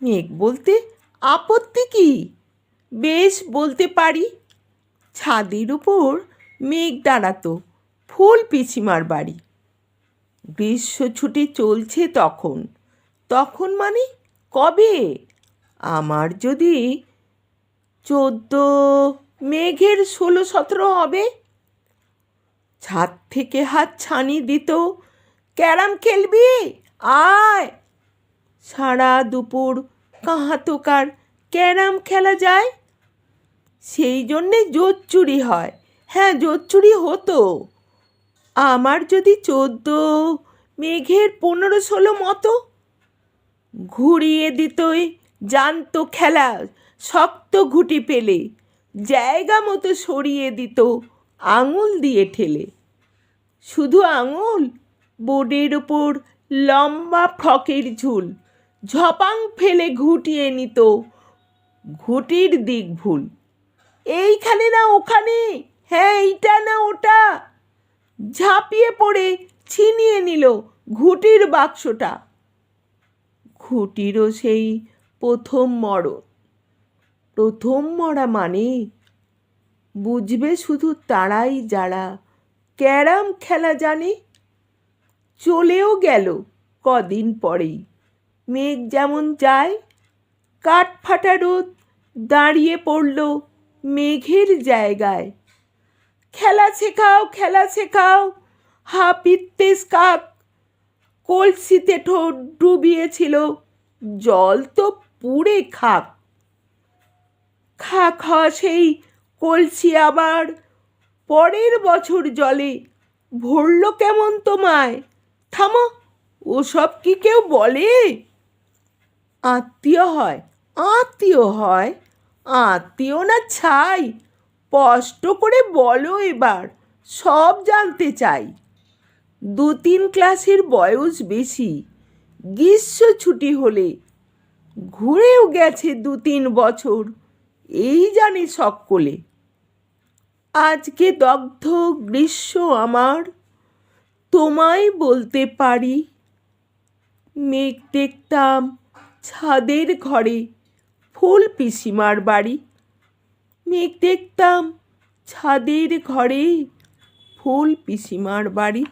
মেঘ বলতে আপত্তি কি? বেশ বলতে পারি। ছাদের উপর মেঘ দাঁড়াতো ফুল পিসিমার বাড়ি। গ্রীষ্ম ছুটি চলছে তখন। তখন মানে কবে? আমার যদি 14, মেঘের 16-17 হবে। ছাদ থেকে হাত ছানি দিত, ক্যারাম খেলবি? আয়। সারা দুপুর কাহাতোকার ক্যারাম খেলা যায়। সেই জন্যে জোচ্চুরি হয়। হ্যাঁ, জোচ্চুরি হতো। আমার যদি 14, মেঘের 15-16 মতো। ঘুরিয়ে দিতই জানতো খেলা, শক্ত ঘুটি পেলে জায়গা মতো সরিয়ে দিত আঙুল দিয়ে ঠেলে। শুধু আঙুল, বোর্ডের ওপর লম্বা ফ্রকের ঝুল ঝপাং ফেলে ঘুটিয়ে নিত ঘুটির দিক ভুল। এইখানে না ওখানে, হ্যাঁ এইটা না ওটা। ঝাঁপিয়ে পড়ে ছিনিয়ে নিল ঘুটির বাক্সটা। ঘুটিরও সেই প্রথম মরণ। প্রথম মরা মানে বুঝবে শুধু তারাই যারা ক্যারাম খেলা জানে। চলেও গেল কদিন পরেই। মেঘ যেমন যায়, কাঠ ফাটা রোদ দাঁড়িয়ে পড়ল মেঘের জায়গায়। খেলা শেখাও, খেলা শেখাও, হাপিত্তেস কাক। কলসিতে ঠোঁট ডুবিয়েছিল, জল তো পুড়ে খাক। খা খা সেই কলসি আবার পরের বছর জলে ভরল কেমন তোমায়? থামো, ওসব কি কেউ বলে? আত্মীয় হয়, আত্মীয় হয়, আত্মীয় না ছাই। স্পষ্ট করে বলো এবার, সব জানতে চাই। 2-3 ক্লাসের বয়স বেশি, গ্রীষ্ম ছুটি হলে ঘুরেও গেছে 2-3 বছর, এই জানি সকলে। আজকে দগ্ধ গ্রীষ্ম আমার, তোমায় বলতে পারি। মেঘ দেখতাম ছাদের ঘরে ফুল পিসিমার বাড়ি। মেঘ দেখতাম ছাদের ঘরে ফুল পিসিমার বাড়ি।